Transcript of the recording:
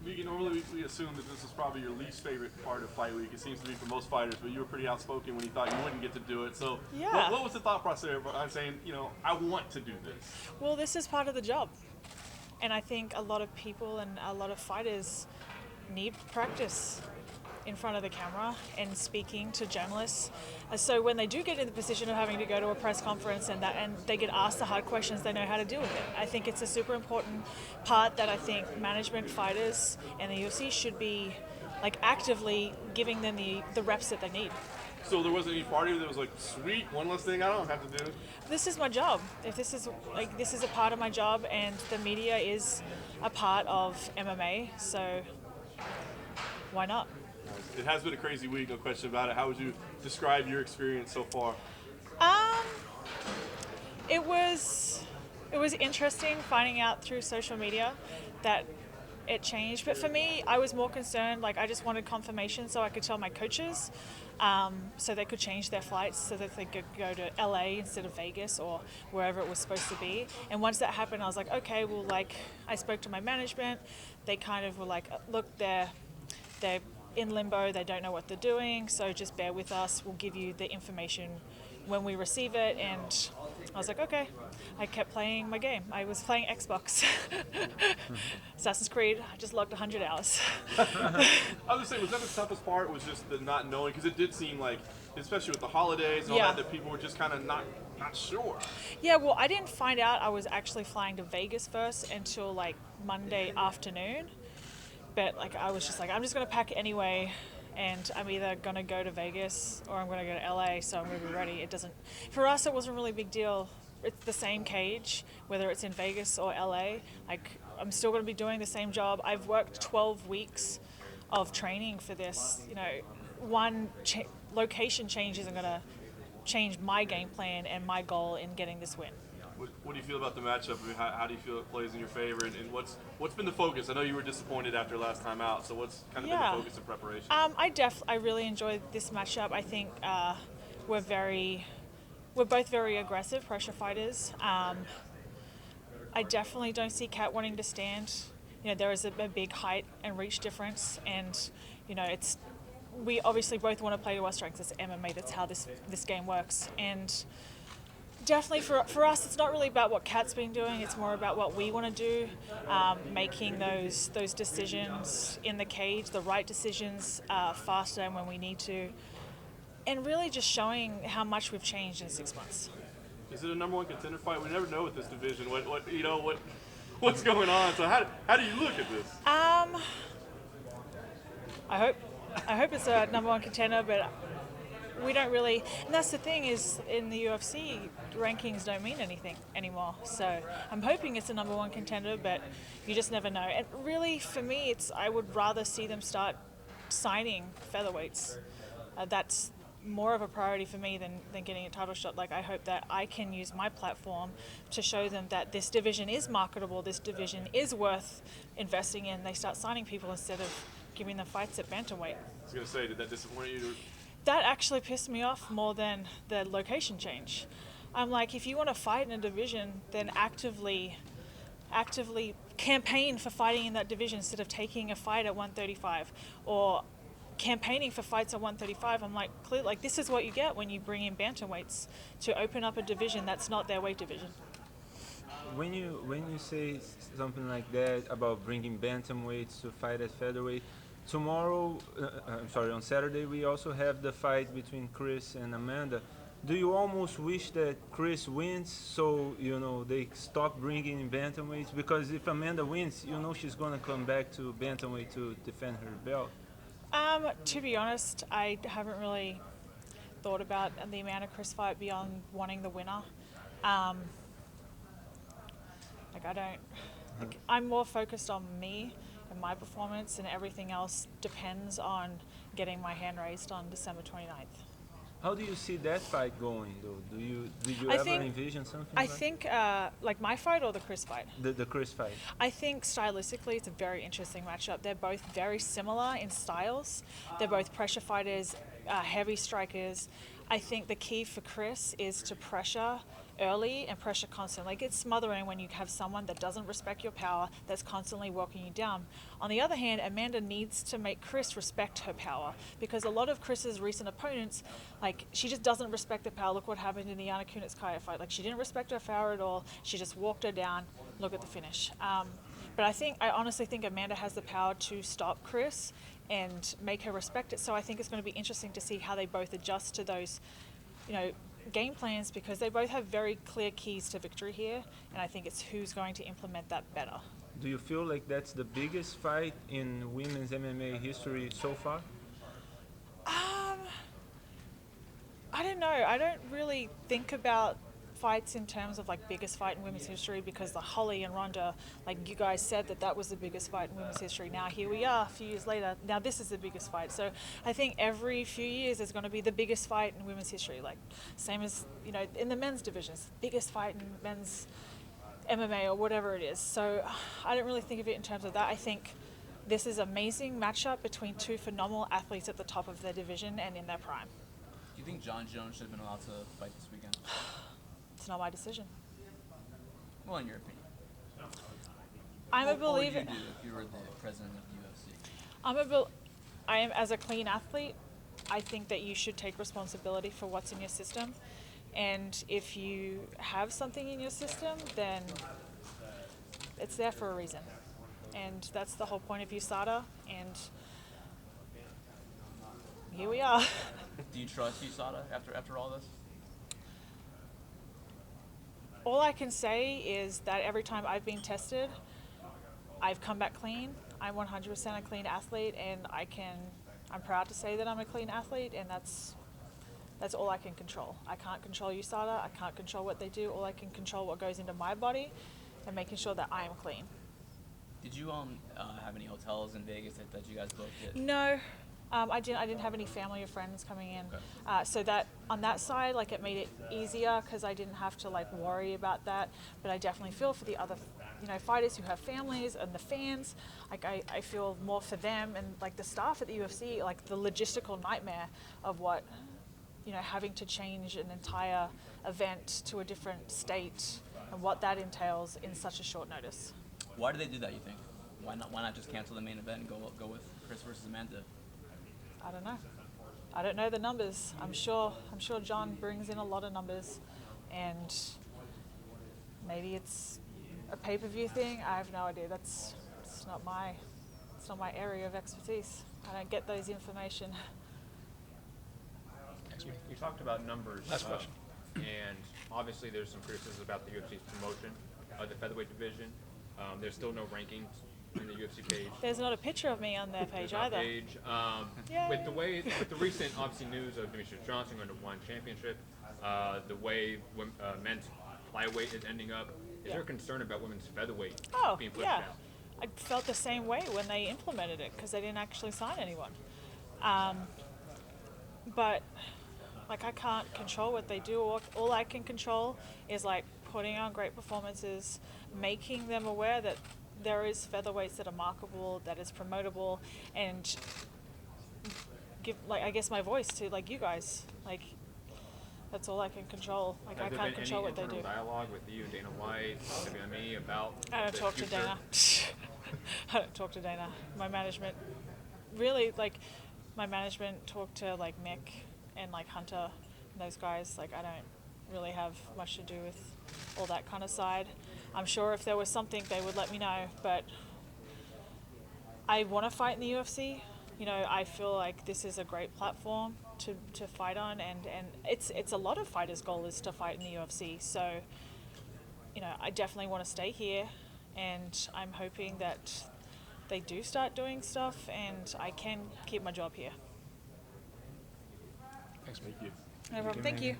Normally we assume that this is probably your least favorite part of fight week. It seems to be for most fighters, but you were pretty outspoken when you thought you wouldn't get to do it. So Yeah. what was the thought process there behind saying, I want to do this? Well, this is part of the job. And I think a lot of people and a lot of fighters need practice in front of the camera and speaking to journalists. So when they do get in the position of having to go to a press conference and they get asked the hard questions, they know how to deal with it. I think it's a super important part that I think management, fighters, and the UFC should be actively giving them the reps that they need. So there wasn't any party that was like, sweet, one less thing I don't have to do. This is my job. If this is a part of my job, and the media is a part of MMA, so why not? It has been a crazy week, no question about it. How would you describe your experience so far? It was interesting finding out through social media that it changed. But for me, I was more concerned. I just wanted confirmation so I could tell my coaches, so they could change their flights so that they could go to LA instead of Vegas or wherever it was supposed to be. And once that happened, I was like, okay, well, I spoke to my management. They kind of were like, look, they're in limbo. They don't know what they're doing. So just bear with us. We'll give you the information when we receive it. And I was like, okay. I kept playing my game. I was playing Xbox. Assassin's Creed. I just logged 100 hours. I was going to say, was that the toughest part, was just the not knowing? Because it did seem like, especially with the holidays and all that people were just kind of not sure. Yeah, well, I didn't find out I was actually flying to Vegas first until Monday afternoon. But I was just I'm just going to pack anyway, and I'm either going to go to Vegas or I'm going to go to LA, so I'm going to be ready. For us, it wasn't really a big deal. It's the same cage, whether it's in Vegas or LA. I'm still going to be doing the same job. I've worked 12 weeks of training for this. One location change isn't going to change my game plan and my goal in getting this win. What do you feel about the matchup? I mean, how do you feel it plays in your favor? And what's been the focus? I know you were disappointed after last time out, so what's kind of been the focus in preparation? I really enjoyed this matchup. I think we're both very aggressive pressure fighters. I definitely don't see Cat wanting to stand. There is a big height and reach difference, and we obviously both want to play to our strengths. It's MMA. That's how this game works. And definitely for us, it's not really about what Cat's been doing. It's more about what we want to do, making those decisions in the cage, the right decisions, faster and when we need to, and really just showing how much we've changed in 6 months. Is it a number one contender fight? We never know with this division what's going on. So how do you look at this? I hope it's a number one contender, but we don't really, and that's the thing, is in the UFC, rankings don't mean anything anymore. So I'm hoping it's a number one contender, but you just never know. And really, for me, I would rather see them start signing featherweights. That's more of a priority for me than getting a title shot. I hope that I can use my platform to show them that this division is marketable, this division is worth investing in. They start signing people instead of giving them fights at bantamweight. I was going to say, did that disappoint you? That actually pissed me off more than the location change. I'm like, if you want to fight in a division, then actively campaign for fighting in that division instead of taking a fight at 135 or campaigning for fights at 135. I'm like, clearly, this is what you get when you bring in bantamweights to open up a division that's not their weight division. When you say something like that about bringing bantamweights to fight at featherweight, tomorrow, on Saturday, we also have the fight between Chris and Amanda. Do you almost wish that Chris wins so, they stop bringing in bantamweights? Because if Amanda wins, she's going to come back to bantamweight to defend her belt. To be honest, I haven't really thought about the Amanda Chris fight beyond wanting the winner. I'm more focused on me and my performance, and everything else depends on getting my hand raised on December 29th. How do you see that fight going, though? Did you ever envision something? I think my fight or the Chris fight. The Chris fight. I think stylistically it's a very interesting matchup. They're both very similar in styles. They're both pressure fighters, heavy strikers. I think the key for Chris is to pressure early and pressure constant. Like, it's smothering when you have someone that doesn't respect your power, that's constantly walking you down. On the other hand, Amanda needs to make Chris respect her power, because a lot of Chris's recent opponents, like, she just doesn't respect the power. Look what happened in the Yana Kunitskaya fight. Like, she didn't respect her power at all. She just walked her down. Look at the finish. But I honestly think Amanda has the power to stop Chris and make her respect it. So I think it's going to be interesting to see how they both adjust to those, game plans, because they both have very clear keys to victory here, and I think it's who's going to implement that better. Do you feel like that's the biggest fight in women's MMA history so far? I don't know. I don't really think about fights in terms of like biggest fight in women's history, because the Holly and Ronda, like you guys said, that was the biggest fight in women's history. Now here we are a few years later. Now this is the biggest fight. So I think every few years there's going to be the biggest fight in women's history. Like same as, in the men's divisions, biggest fight in men's MMA or whatever it is. So I don't really think of it in terms of that. I think this is an amazing matchup between two phenomenal athletes at the top of their division and in their prime. Do you think John Jones should have been allowed to fight this weekend? It's not my decision. Well, in your opinion. I'm a believer. What would you do if you were the president of the UFC? I am, as a clean athlete, I think that you should take responsibility for what's in your system. And if you have something in your system, then it's there for a reason. And that's the whole point of USADA. And here we are. Do you trust USADA after all this? All I can say is that every time I've been tested, I've come back clean. I'm 100% a clean athlete, and I'm proud to say that I'm a clean athlete, and that's all I can control. I can't control USADA. I can't control what they do. All I can control what goes into my body and making sure that I am clean. Did you have any hotels in Vegas that you guys booked it? No. I didn't have any family or friends coming in, okay. So that on that side, like, it made it easier because I didn't have to like worry about that. But I definitely feel for the other, fighters who have families and the fans. Like I feel more for them and like the staff at the UFC, like the logistical nightmare of what, having to change an entire event to a different state and what that entails in such a short notice. Why do they do that, you think? Why not just cancel the main event and go with Chris versus Amanda? I don't know. I don't know the numbers. I'm sure John brings in a lot of numbers, and maybe it's a pay-per-view thing. I have no idea. It's not my area of expertise. I don't get those information. You talked about numbers. Last question. And obviously there's some criticism about the UFC's promotion of the featherweight division. There's still no rankings in the UFC page. There's not a picture of me on their page either. Page. With the recent obviously news of Demetrius Johnson going to one championship, the way men's flyweight is ending up, is there concern about women's featherweight being pushed out? I felt the same way when they implemented it because they didn't actually sign anyone. But like, I can't control what they do. All I can control is like putting on great performances, making them aware that there is featherweights that are marketable, that is promotable, and give, like, I guess my voice to like you guys. Like, that's all I can control. Like, I can't control what they do. Has there been any internal dialogue with you, Dana White, WME about I don't talk to Dana. I don't talk to Dana. My management, really, like, my management talk to like Mick and like Hunter and those guys. Like, I don't really have much to do with all that kind of side. I'm sure if there was something they would let me know, but I want to fight in the UFC. I feel like this is a great platform to fight on, and it's a lot of fighters' goal is to fight in the UFC. So, I definitely want to stay here, and I'm hoping that they do start doing stuff and I can keep my job here. Thanks, mate. No problem. Thank you.